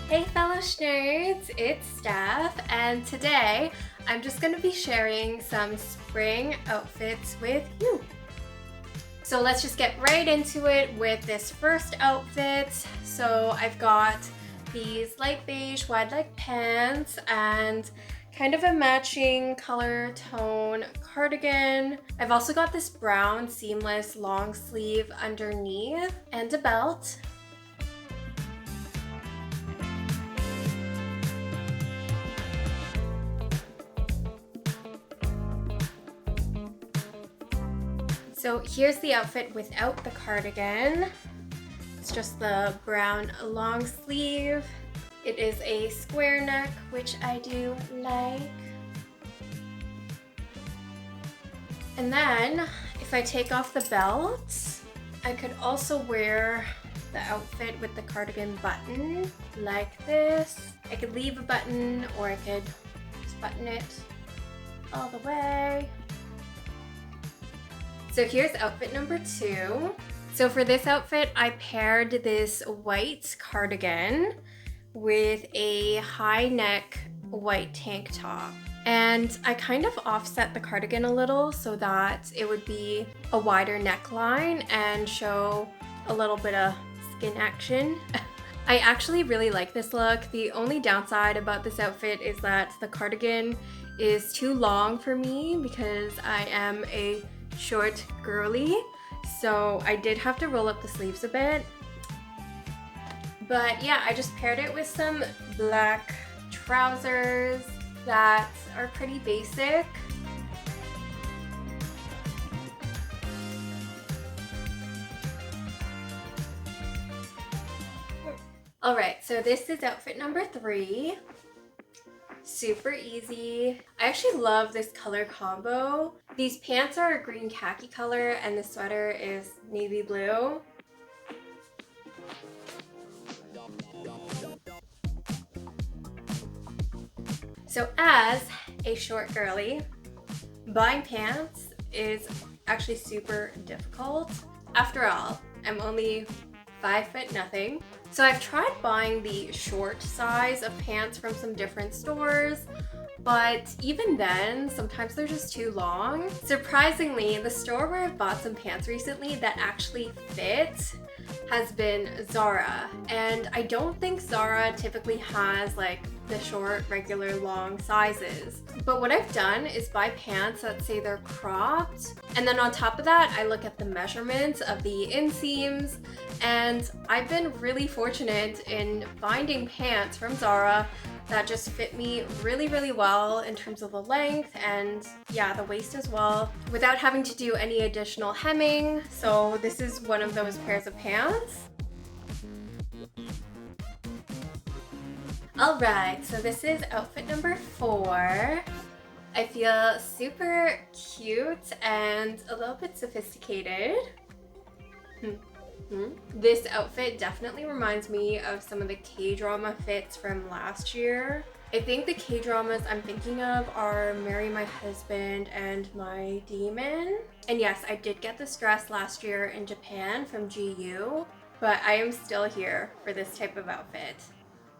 Hey fellow nerds, it's Steph, and today I'm just going to be sharing some spring outfits with you. So let's just get right into it with this first outfit. So I've got these light beige wide leg pants and kind of a matching color tone cardigan. I've also got this brown seamless long sleeve underneath and a belt. So here's the outfit without the cardigan. It's just the brown long sleeve. It is a square neck, which I do like. And then if I take off the belt, I could also wear the outfit with the cardigan button like this. I could leave a button or I could just button it all the way. So here's outfit number 2. So for this outfit, I paired this white cardigan with a high neck white tank top. And I kind of offset the cardigan a little so that it would be a wider neckline and show a little bit of skin action. I actually really like this look. The only downside about this outfit is that the cardigan is too long for me because I am a short girly, so I did have to roll up the sleeves a bit. But yeah, I just paired it with some black trousers that are pretty basic. Alright, so this is outfit number 3. Super easy. I actually love this color combo. These pants are a green khaki color and the sweater is navy blue. So as a short girly, buying pants is actually super difficult. After all, I'm only 5 foot nothing. So I've tried buying the short size of pants from some different stores, but even then, sometimes they're just too long. Surprisingly, the store where I've bought some pants recently that actually fit has been Zara. And I don't think Zara typically has like the short, regular, long sizes. But what I've done is buy pants that say they're cropped. And then on top of that, I look at the measurements of the inseams. And I've been really fortunate in finding pants from Zara that just fit me really, really well in terms of the length and yeah, the waist as well, without having to do any additional hemming. So this is one of those pairs of pants. All right, so this is outfit number 4. I feel super cute and a little bit sophisticated. This outfit definitely reminds me of some of the K-drama fits from last year. I think the K-dramas I'm thinking of are Marry My Husband and My Demon. And yes, I did get this dress last year in Japan from GU, but I am still here for this type of outfit.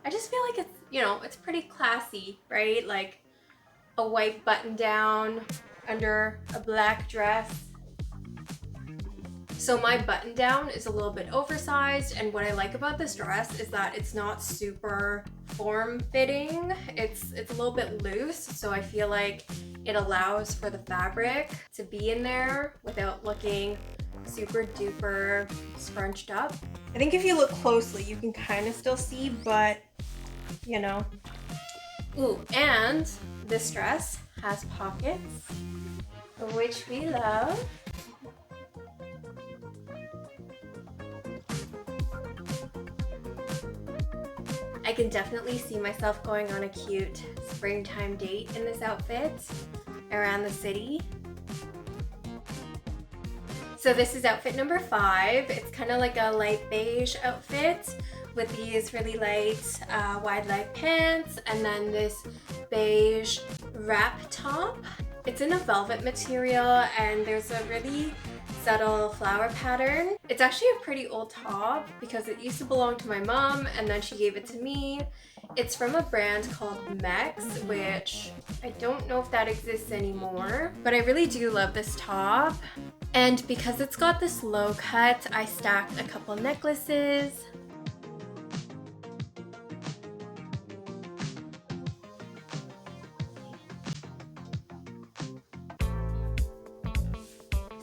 I just feel like it's, you know, it's pretty classy, right? Like a white button down under a black dress. So my button down is a little bit oversized, and what I like about this dress is that it's not super form-fitting. It's a little bit loose, so I feel like it allows for the fabric to be in there without looking super duper scrunched up. I think if you look closely, you can kind of still see, but you know. Ooh, and this dress has pockets, which we love. I can definitely see myself going on a cute springtime date in this outfit around the city. So this is outfit number 5. It's kind of like a light beige outfit with these really light wide leg pants and then this beige wrap top. It's in a velvet material and there's a really subtle flower pattern. It's actually a pretty old top because it used to belong to my mom and then she gave it to me. It's from a brand called Mex, which I don't know if that exists anymore, but I really do love this top. And because it's got this low cut, I stacked a couple necklaces.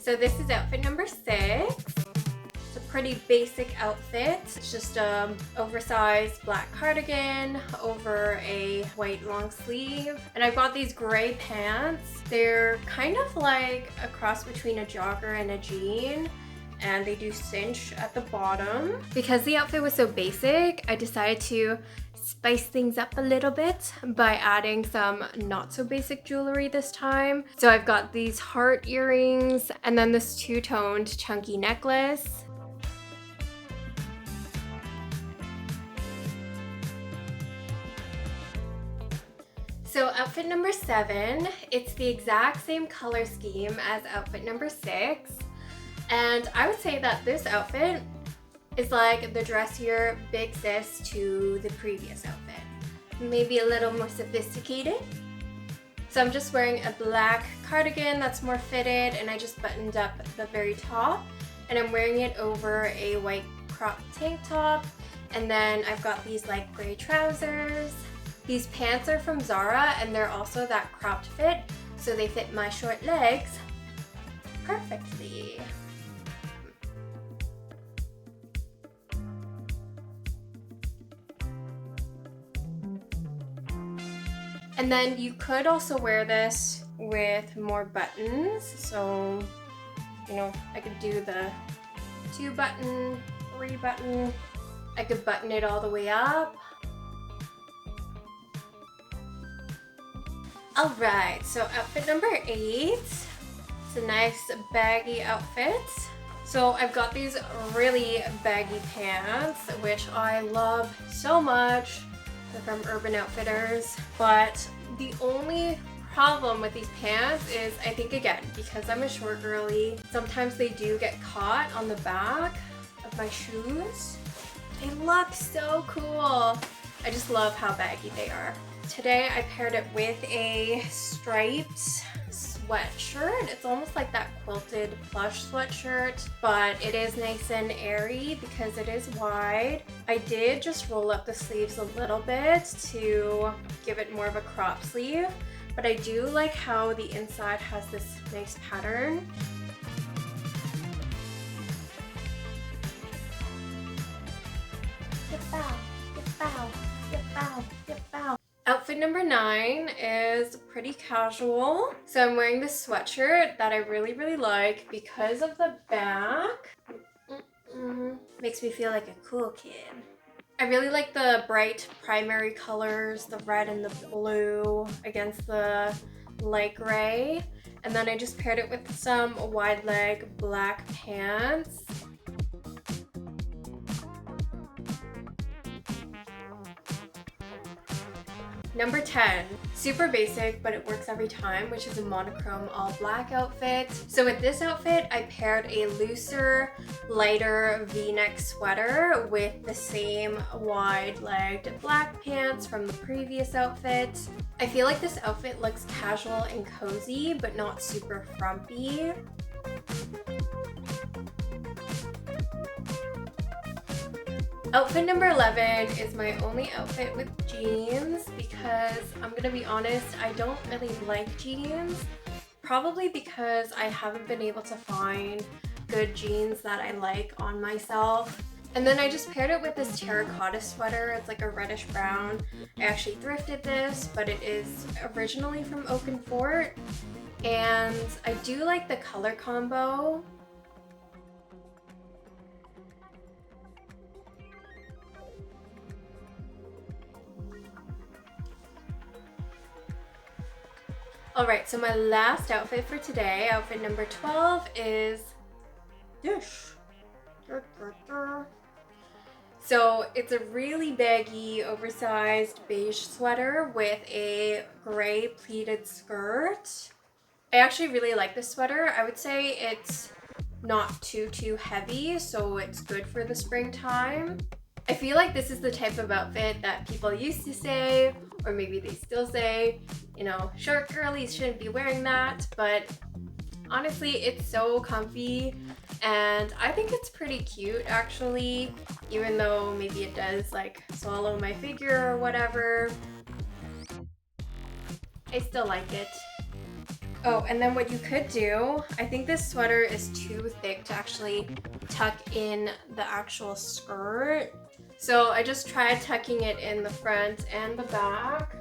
So this is outfit number 6. It's a pretty basic outfit. It's just an oversized black cardigan over a white long sleeve. And I've got these gray pants. They're kind of like a cross between a jogger and a jean. And they do cinch at the bottom. Because the outfit was so basic, I decided to spice things up a little bit by adding some not so basic jewelry this time. So I've got these heart earrings and then this two-toned chunky necklace. So outfit number 7, it's the exact same color scheme as outfit number 6. And I would say that this outfit is like the dressier big sis to the previous outfit. Maybe a little more sophisticated. So I'm just wearing a black cardigan that's more fitted and I just buttoned up the very top. And I'm wearing it over a white crop tank top. And then I've got these like gray trousers. These pants are from Zara and they're also that cropped fit. So they fit my short legs perfectly. And then you could also wear this with more buttons. So, you know, I could do the 2-button, 3-button. I could button it all the way up. All right, so outfit number 8. It's a nice baggy outfit. So I've got these really baggy pants, which I love so much. They're from Urban Outfitters, but the only problem with these pants is, I think again, because I'm a short girly, sometimes they do get caught on the back of my shoes. They look so cool. I just love how baggy they are. Today I paired it with a striped sweatshirt. It's almost like that quilted plush sweatshirt, but it is nice and airy because it is wide. I did just roll up the sleeves a little bit to give it more of a crop sleeve, but I do like how the inside has this nice pattern. Outfit number 9 is pretty casual. So I'm wearing this sweatshirt that I really like because of the back. Makes me feel like a cool kid. I really like the bright primary colors, the red and the blue against the light gray. And then I just paired it with some wide leg black pants. Number 10, super basic, but it works every time, which is a monochrome all black outfit. So with this outfit, I paired a looser, lighter V-neck sweater with the same wide-legged black pants from the previous outfit. I feel like this outfit looks casual and cozy, but not super frumpy. Outfit number 11 is my only outfit with jeans because I'm gonna be honest, I don't really like jeans. Probably because I haven't been able to find good jeans that I like on myself. And then I just paired it with this terracotta sweater. It's like a reddish brown. I actually thrifted this, but it is originally from Open Fort. And I do like the color combo. Alright, so my last outfit for today, outfit number 12, is this. So it's a really baggy, oversized beige sweater with a gray pleated skirt. I actually really like this sweater. I would say it's not too heavy, so it's good for the springtime. I feel like this is the type of outfit that people used to say, or maybe they still say, you know, short girlies shouldn't be wearing that, but honestly, it's so comfy and I think it's pretty cute actually, even though maybe it does like swallow my figure or whatever. I still like it. Oh, and then what you could do, I think this sweater is too thick to actually tuck in the actual skirt. So I just tried tucking it in the front and the back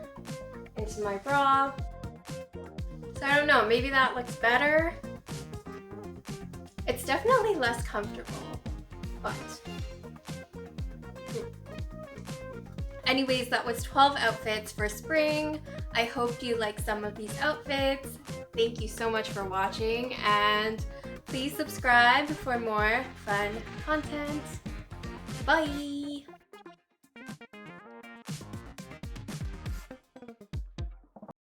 into my bra. So I don't know, maybe that looks better. It's definitely less comfortable, but anyways, that was 12 outfits for spring. I hope you like some of these outfits. Thank you so much for watching, and please subscribe for more fun content. Bye!